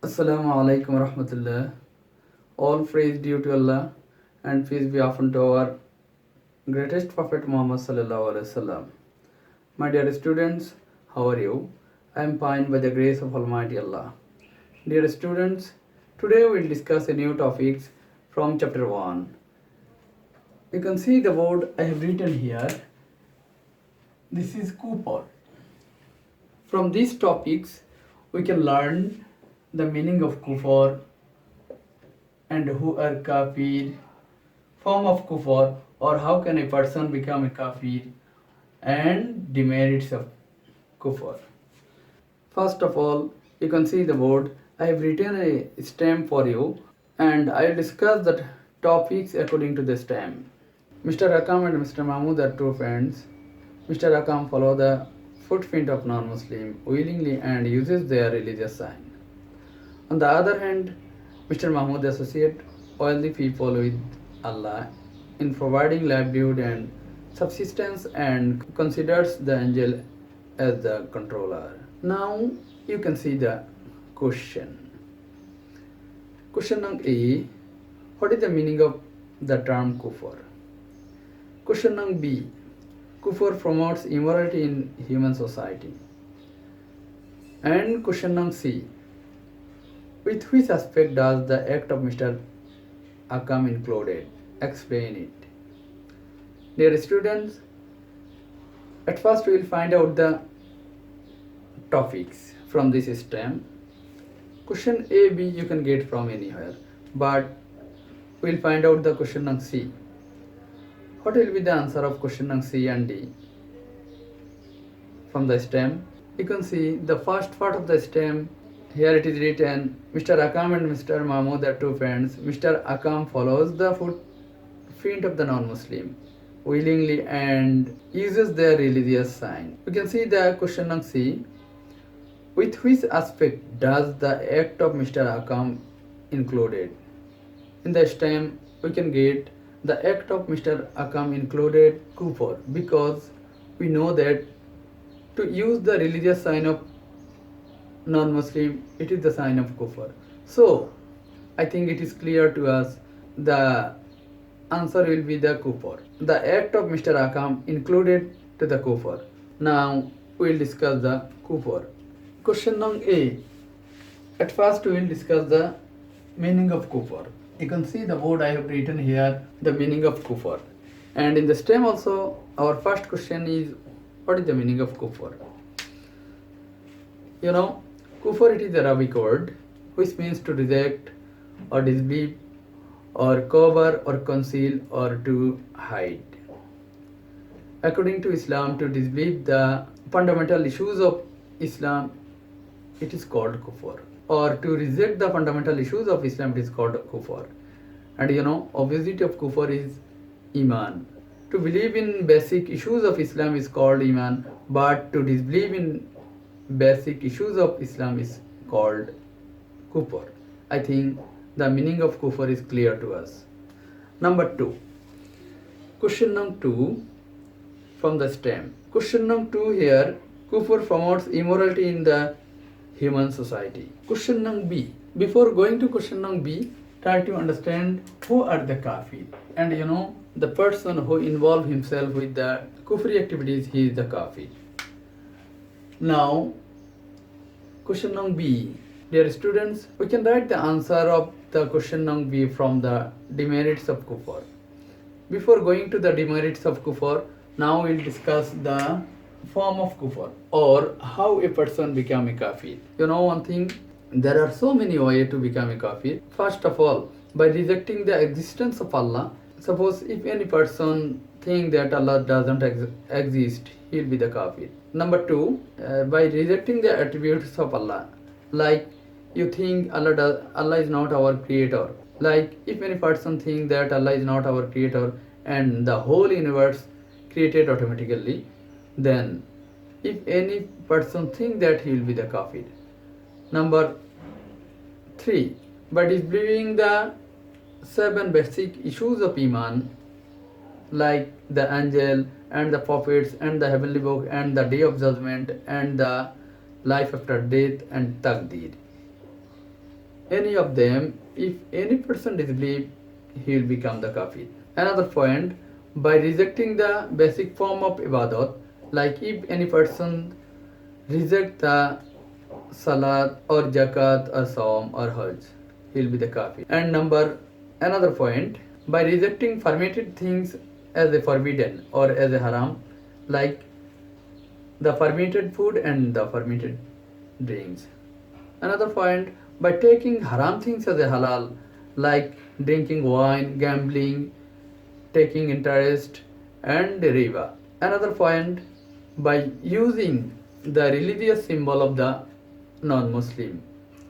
Assalamu alaikum warahmatullah. All praise due to Allah and peace be upon to our greatest Prophet Muhammad sallallahu alaihi wasallam. My dear students, how are you? I am fine by the grace of Almighty Allah. Dear students, today we will discuss a new topics from chapter 1. You can see the word I have written here. This is Kufr. From these topics, we can learn the meaning of Kufr and who are kafir, form of Kufr, or how can a person become a kafir, and demerits of Kufr. First of all, you can see the board. I have written a stamp for you, and I will discuss the topics according to the stamp. Mr. Akam and Mr. Mahmood are two friends. Mr. Akam follow the footprint of non-Muslim willingly and uses their religious sign. On the other hand, Mr. Mahmood associates wealthy people with Allah in providing livelihood and subsistence and considers the angel as the controller. Now you can see the question. Question number A. What is the meaning of the term Kufr? Question number B. Kufr promotes immorality in human society. And question number C. With which aspect does the act of Mr. Akam included? Explain it. Dear students, at first we will find out the topics from this stem. Question A, B you can get from anywhere, but we will find out the question number C. What will be the answer of question number C and D from the stem? You can see the first part of the stem. Here it is written, Mr. Akam and Mr. Mahmood are two friends. Mr. Akam follows the footprint of the non-Muslim willingly and uses their religious sign. We can see the question number C. With which aspect does the act of Mr. Akam included? In the stem, we can get the act of Mr. Akam included Kufr because we know that to use the religious sign of non-Muslim, it is the sign of Kufr. So, I think it is clear to us the answer will be the Kufr. The act of Mr. Akam included to the Kufr. Now, we will discuss the Kufr. Question number A. At first, we will discuss the meaning of Kufr. You can see the word I have written here, the meaning of Kufr. And in the stem also, our first question is, what is the meaning of Kufr? You know, Kufr, it is a Arabic word which means to reject or disbelieve or cover or conceal or to hide. According to Islam, to disbelieve the fundamental issues of Islam, it is called Kufr. Or to reject the fundamental issues of Islam, it is called Kufr. And you know, opposite of Kufr is Iman. To believe in basic issues of Islam is called Iman, but to disbelieve in basic issues of Islam is called Kufr. I think the meaning of Kufr is clear to us. Number 2. Question number 2 from the stem. Question number 2 here, Kufr promotes immorality in the human society. Question number B. Before going to question number B, try to understand who are the kafir. And you know, the person who involve himself with the kufri activities, he is the kafir. Now, question number B. Dear students, we can write the answer of the question number B from the demerits of Kufr. Before going to the demerits of Kufr, now we will discuss the form of Kufr or how a person become a kafir. You know one thing, there are so many ways to become a kafir. First of all, by rejecting the existence of Allah. Suppose if any person think that Allah doesn't exist, he will be the kafir. Number 2, by rejecting the attributes of Allah, like you think Allah is not our creator. Like if any person think that Allah is not our creator and the whole universe created automatically, then if any person think that he will be the kafir. Number 3, by disbelieving the 7 basic issues of Iman, like the angel and the prophets and the heavenly book and the day of judgment and the life after death and taqdeer. any of them, if any person disbelieve, he will become the kafir. Another point, by rejecting the basic form of ibadat, like if any person reject the salat or zakat or saum or hajj, he will be the kafir. And another point, by rejecting fermented things as a forbidden or as a haram, like the fermented food and the fermented drinks. Another point, by taking haram things as a halal, like drinking wine, gambling, taking interest, and riba. Another point, by using the religious symbol of the non-Muslim.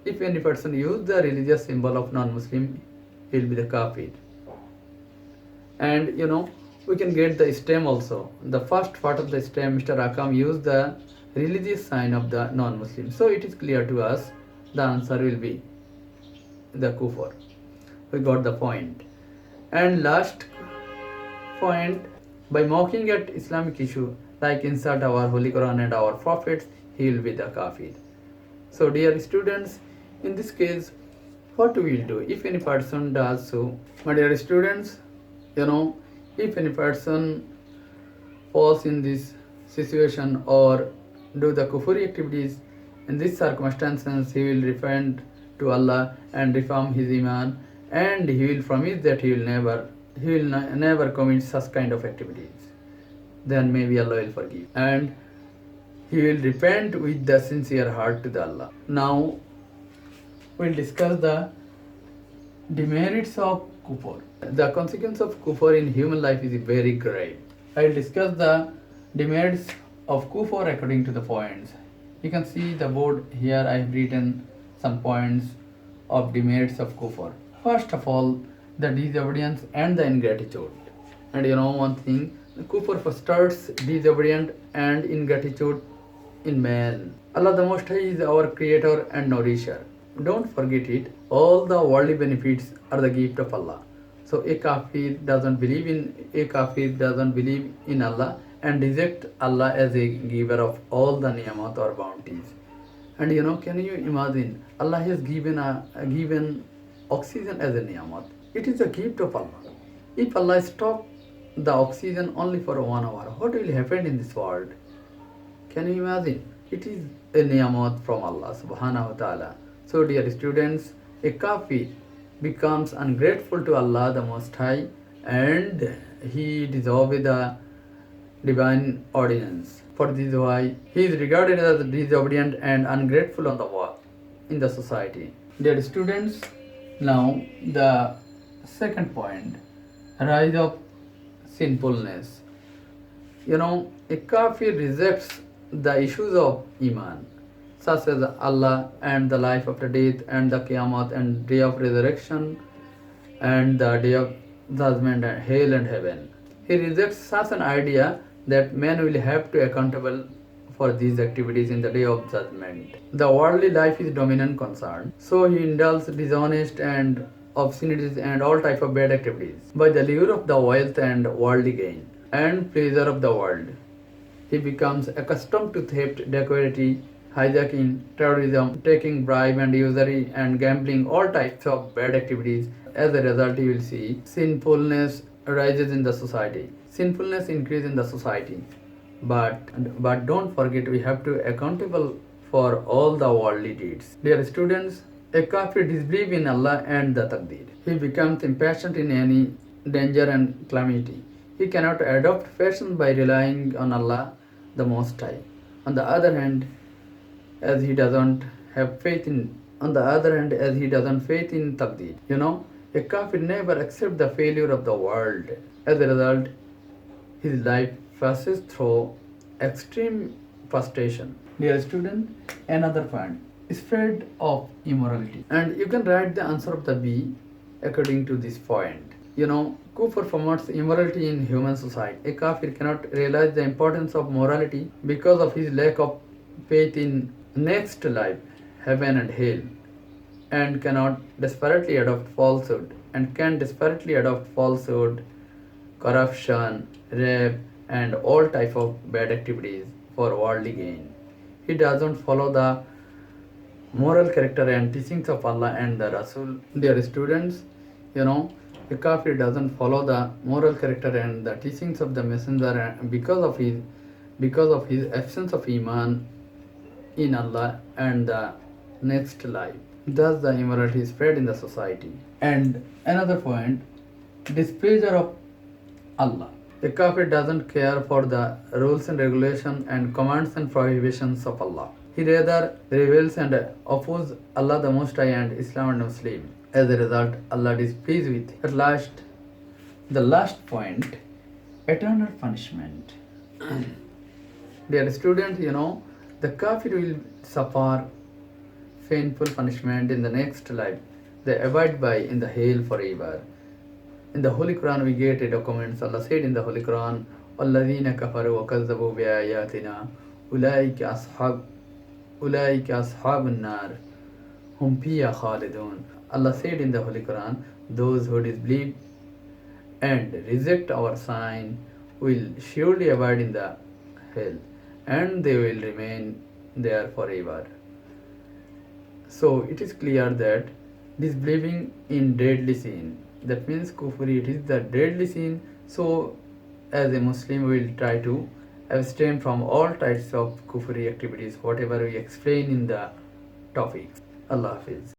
If any person use the religious symbol of non-Muslim, he will be the kafir. And we can get the stem also. The first part of the stem, Mr. Akam used the religious sign of the non-Muslim. So it is clear to us the answer will be the Kufr. We got the point. And last point, by mocking at Islamic issue, like insult our Holy Quran and our prophets, he will be the kafir. So dear students, in this case, what we will do if any person does so? My dear students, if any person falls in this situation or do the kufri activities, in these circumstances he will repent to Allah and reform his iman, and he will promise that he will never commit such kind of activities. Then maybe Allah will forgive, and he will repent with the sincere heart to the Allah. Now we'll discuss the demerits of kufr. The consequence of kufr in human life is very grave. I'll discuss the demerits of kufr according to the points. You can see the board here. I have written some points of demerits of kufr. First of all, the disobedience and the ingratitude. And one thing, kufr fosters disobedience and ingratitude in man. Allah the Most High is our creator and nourisher. Don't forget it. All the worldly benefits are the gift of Allah. So a kafir doesn't believe in Allah and reject Allah as a giver of all the niyamat or bounties. And can you imagine? Allah has given oxygen as a niyamat. It is a gift of Allah. If Allah stops the oxygen only for 1 hour, what will happen in this world? Can you imagine? It is a niyamat from Allah subhanahu wa ta'ala. So dear students, a kafir becomes ungrateful to Allah the Most High, and he disobeys the divine ordinance. For this why he is regarded as disobedient and ungrateful on the world in the society. Dear students, now the second point, rise of sinfulness. A kafir rejects the issues of iman, such as Allah and the life after death and the Qiyamah and day of resurrection and the day of judgment and hell and heaven. He rejects such an idea that man will have to accountable for these activities in the day of judgment. The worldly life is dominant concern, so he indulges dishonest and obscenities and all type of bad activities by the lure of the wealth and worldly gain and pleasure of the world. He becomes accustomed to theft, dacoity, hijacking, terrorism, taking bribe and usury and gambling, all types of bad activities. As a result, you will see sinfulness rises in the society. Sinfulness increases in the society. But don't forget, we have to accountable for all the worldly deeds. Dear students, a kafir disbelieves in Allah and the taqdeer. He becomes impatient in any danger and calamity. He cannot adopt patience by relying on Allah the Most High. On the other hand, as he doesn't faith in taqdeer. A kafir never accepts the failure of the world. As a result, his life passes through extreme frustration. Dear student, another point, spread of immorality. And you can write the answer of the B according to this point. Kufr promotes immorality in human society. A kafir cannot realize the importance of morality because of his lack of faith in next life, heaven and hell, and can desperately adopt falsehood, corruption, rape, and all type of bad activities for worldly gain. He doesn't follow the moral character and teachings of Allah and the Rasul. Dear students, the kafir doesn't follow the moral character and the teachings of the messenger because of his absence of iman in Allah and the next life. Thus the immorality spread in the society. And another point, displeasure of Allah. The kafir doesn't care for the rules and regulations and commands and prohibitions of Allah. He rather rebels and opposes Allah the Most High and Islam and Muslim. As a result, Allah is displeased with. At last, the last point, eternal punishment. Dear students, the kafir will suffer painful punishment in the next life. They abide by in the hell forever. In the Holy Quran, we get a document. Allah said in the Holy Quran, وَالَّذِينَ كَفَرُوا وَكَذَّبُوا بِآيَاتِنَا أُولَٰئِكَ أَصْحَابُ النَّارِ هُمْ فِيهَا خَالِدُونَ. Allah said in the Holy Quran, those who disbelieve and reject our sign will surely abide in the hell, and they will remain there forever. So it is clear that disbelieving in deadly sin, that means kufr, it is the deadly sin. So as a Muslim we will try to abstain from all types of kufri activities, whatever we explain in the topic. Allah Hafiz.